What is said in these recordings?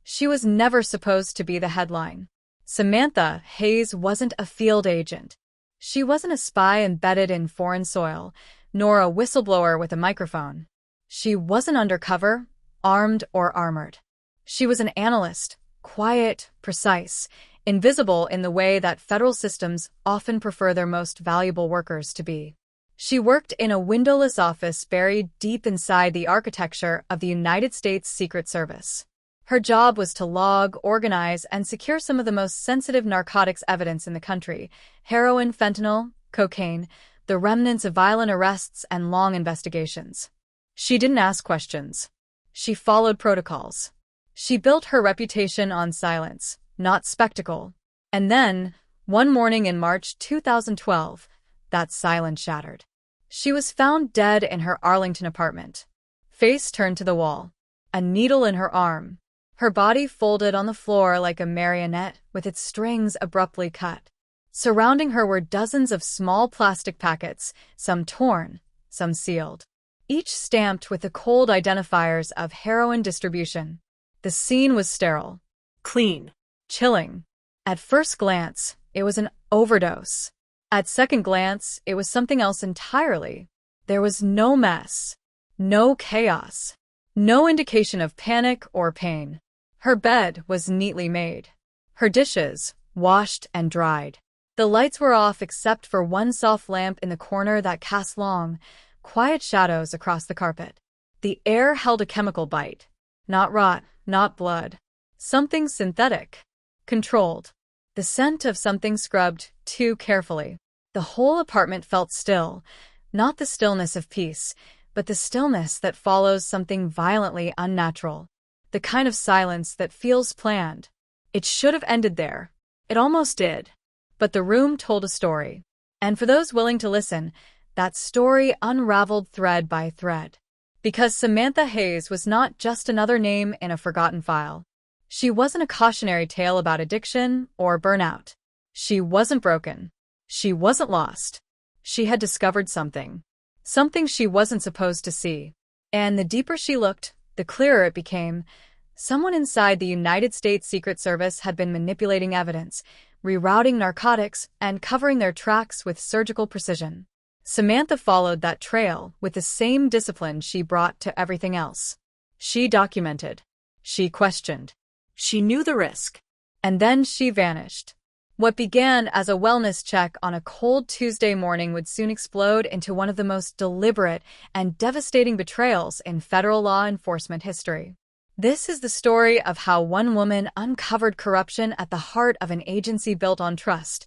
She was never supposed to be the headline. Samantha Hayes wasn't a field agent. She wasn't a spy embedded in foreign soil, nor a whistleblower with a microphone. She wasn't undercover, armed or armored. She was an analyst, quiet, precise, invisible in the way that federal systems often prefer their most valuable workers to be. She worked in a windowless office buried deep inside the architecture of the United States Secret Service. Her job was to log, organize, and secure some of the most sensitive narcotics evidence in the country: heroin, fentanyl, cocaine, the remnants of violent arrests and long investigations. She didn't ask questions. She followed protocols. She built her reputation on silence, not spectacle. And then, one morning in March 2012, that silence shattered. She was found dead in her Arlington apartment. Face turned to the wall. A needle in her arm. Her body folded on the floor like a marionette with its strings abruptly cut. Surrounding her were dozens of small plastic packets, some torn, some sealed, each stamped with the cold identifiers of heroin distribution. The scene was sterile, clean, chilling. At first glance, it was an overdose. At second glance, it was something else entirely. There was no mess, no chaos, no indication of panic or pain. Her bed was neatly made. Her dishes, washed and dried. The lights were off except for one soft lamp in the corner that cast long, quiet shadows across the carpet. The air held a chemical bite. Not rot, not blood. Something synthetic. Controlled. The scent of something scrubbed too carefully. The whole apartment felt still, not the stillness of peace, but the stillness that follows something violently unnatural. The kind of silence that feels planned. It should have ended there. It almost did. But the room told a story. And for those willing to listen, that story unraveled thread by thread. Because Samantha Hayes was not just another name in a forgotten file. She wasn't a cautionary tale about addiction or burnout. She wasn't broken. She wasn't lost. She had discovered something. Something she wasn't supposed to see. And the deeper she looked, the clearer it became. Someone inside the United States Secret Service had been manipulating evidence, rerouting narcotics, and covering their tracks with surgical precision. Samantha followed that trail with the same discipline she brought to everything else. She documented. She questioned. She knew the risk. And then she vanished. What began as a wellness check on a cold Tuesday morning would soon explode into one of the most deliberate and devastating betrayals in federal law enforcement history. This is the story of how one woman uncovered corruption at the heart of an agency built on trust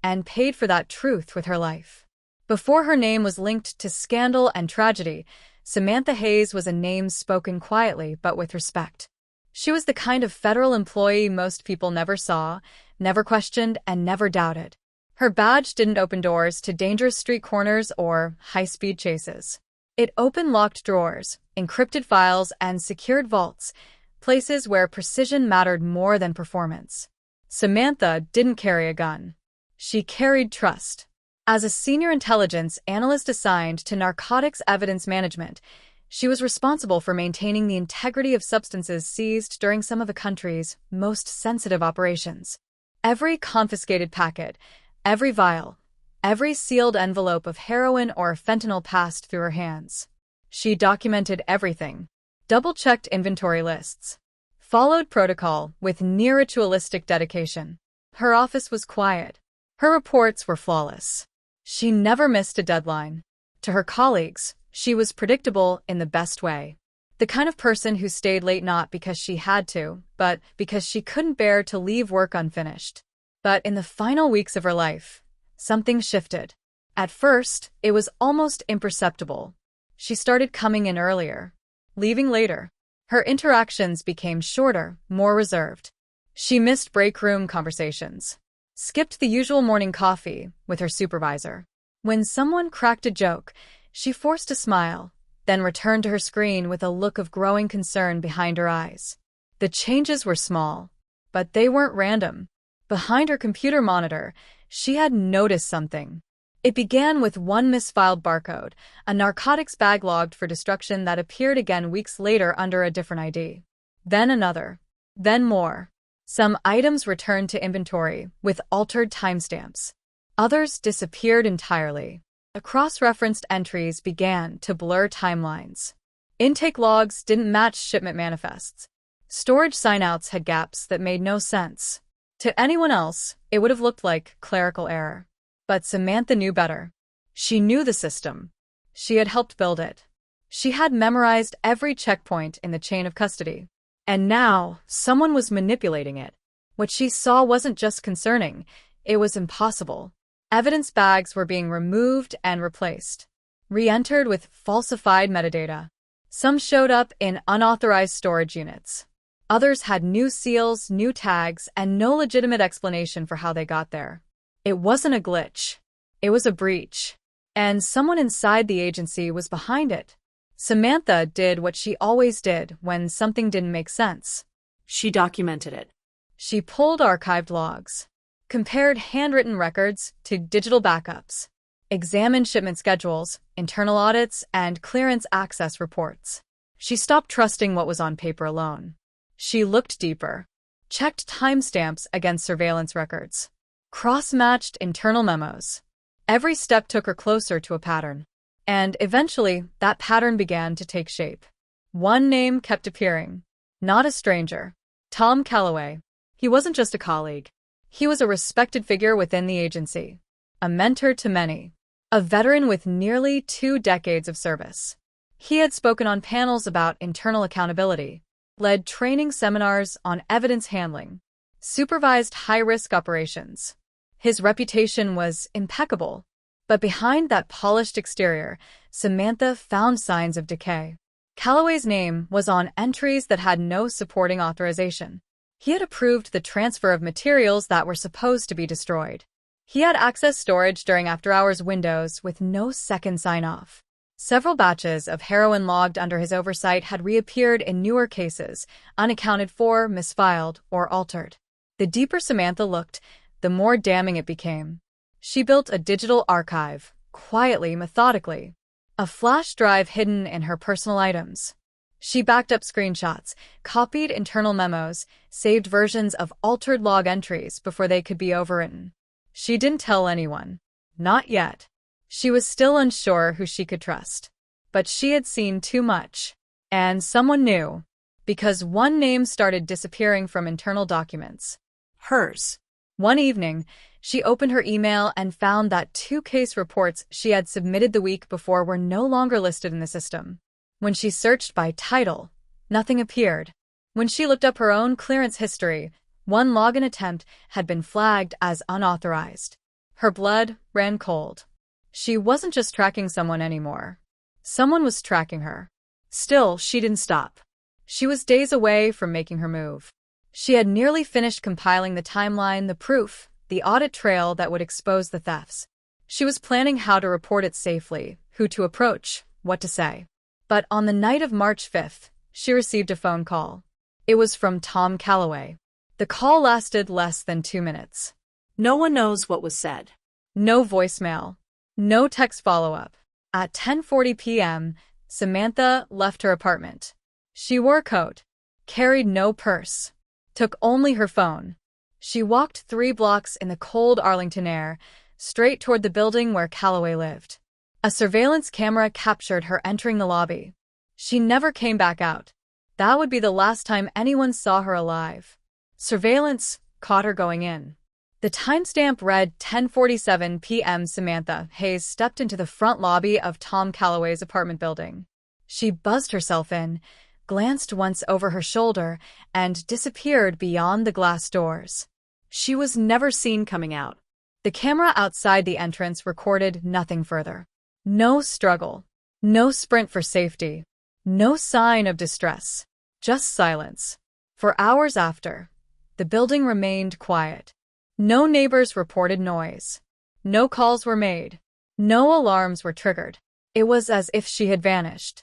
and paid for that truth with her life. Before her name was linked to scandal and tragedy, Samantha Hayes was a name spoken quietly but with respect. She was the kind of federal employee most people never saw, never questioned, and never doubted. Her badge didn't open doors to dangerous street corners or high-speed chases. It opened locked drawers, encrypted files, and secured vaults, places where precision mattered more than performance. Samantha didn't carry a gun. She carried trust. As a senior intelligence analyst assigned to narcotics evidence management, she was responsible for maintaining the integrity of substances seized during some of the country's most sensitive operations. Every confiscated packet, every vial, every sealed envelope of heroin or fentanyl passed through her hands. She documented everything, double-checked inventory lists, followed protocol with near-ritualistic dedication. Her office was quiet. Her reports were flawless. She never missed a deadline. To her colleagues, she was predictable in the best way. The kind of person who stayed late not because she had to, but because she couldn't bear to leave work unfinished. But in the final weeks of her life, something shifted. At first, it was almost imperceptible. She started coming in earlier, leaving later. Her interactions became shorter, more reserved. She missed break room conversations, skipped the usual morning coffee with her supervisor. When someone cracked a joke, she forced a smile, then returned to her screen with a look of growing concern behind her eyes. The changes were small, but they weren't random. Behind her computer monitor, she had noticed something. It began with one misfiled barcode, a narcotics bag logged for destruction that appeared again weeks later under a different ID. Then another. Then more. Some items returned to inventory with altered timestamps. Others disappeared entirely. Cross-referenced entries began to blur timelines. Intake logs didn't match shipment manifests. Storage signouts had gaps that made no sense. To anyone else, it would have looked like clerical error. But Samantha knew better. She knew the system. She had helped build it. She had memorized every checkpoint in the chain of custody. And now, someone was manipulating it. What she saw wasn't just concerning, it was impossible. Evidence bags were being removed and replaced. Re-entered with falsified metadata. Some showed up in unauthorized storage units. Others had new seals, new tags, and no legitimate explanation for how they got there. It wasn't a glitch. It was a breach. And someone inside the agency was behind it. Samantha did what she always did when something didn't make sense. She documented it. She pulled archived logs, compared handwritten records to digital backups, examined shipment schedules, internal audits, and clearance access reports. She stopped trusting what was on paper alone. She looked deeper, checked timestamps against surveillance records, cross-matched internal memos. Every step took her closer to a pattern. And eventually, that pattern began to take shape. One name kept appearing. Not a stranger. Tom Calloway. He wasn't just a colleague. He was a respected figure within the agency. A mentor to many. A veteran with nearly 2 decades of service. He had spoken on panels about internal accountability, led training seminars on evidence handling, supervised high-risk operations. His reputation was impeccable. But behind that polished exterior, Samantha found signs of decay. Calloway's name was on entries that had no supporting authorization. He had approved the transfer of materials that were supposed to be destroyed. He had accessed storage during after-hours windows with no second sign-off. Several batches of heroin logged under his oversight had reappeared in newer cases, unaccounted for, misfiled, or altered. The deeper Samantha looked, the more damning it became. She built a digital archive, quietly, methodically. A flash drive hidden in her personal items. She backed up screenshots, copied internal memos, saved versions of altered log entries before they could be overwritten. She didn't tell anyone. Not yet. She was still unsure who she could trust. But she had seen too much. And someone knew. Because one name started disappearing from internal documents. Hers. One evening, she opened her email and found that 2 case reports she had submitted the week before were no longer listed in the system. When she searched by title, nothing appeared. When she looked up her own clearance history, one login attempt had been flagged as unauthorized. Her blood ran cold. She wasn't just tracking someone anymore. Someone was tracking her. Still, she didn't stop. She was days away from making her move. She had nearly finished compiling the timeline, the proof, the audit trail that would expose the thefts. She was planning how to report it safely, who to approach, what to say. But on the night of March 5th, she received a phone call. It was from Tom Calloway. The call lasted less than 2 minutes. No one knows what was said. No voicemail. No text follow-up. At 10:40 p.m., Samantha left her apartment. She wore a coat, carried no purse, took only her phone. She walked 3 blocks in the cold Arlington air, straight toward the building where Calloway lived. A surveillance camera captured her entering the lobby. She never came back out. That would be the last time anyone saw her alive. Surveillance caught her going in. The timestamp read 10:47 p.m. Samantha Hayes stepped into the front lobby of Tom Calloway's apartment building. She buzzed herself in, glanced once over her shoulder, and disappeared beyond the glass doors. She was never seen coming out. The camera outside the entrance recorded nothing further. No struggle. No sprint for safety. No sign of distress. Just silence. For hours after, the building remained quiet. No neighbors reported noise. No calls were made. No alarms were triggered. It was as if she had vanished.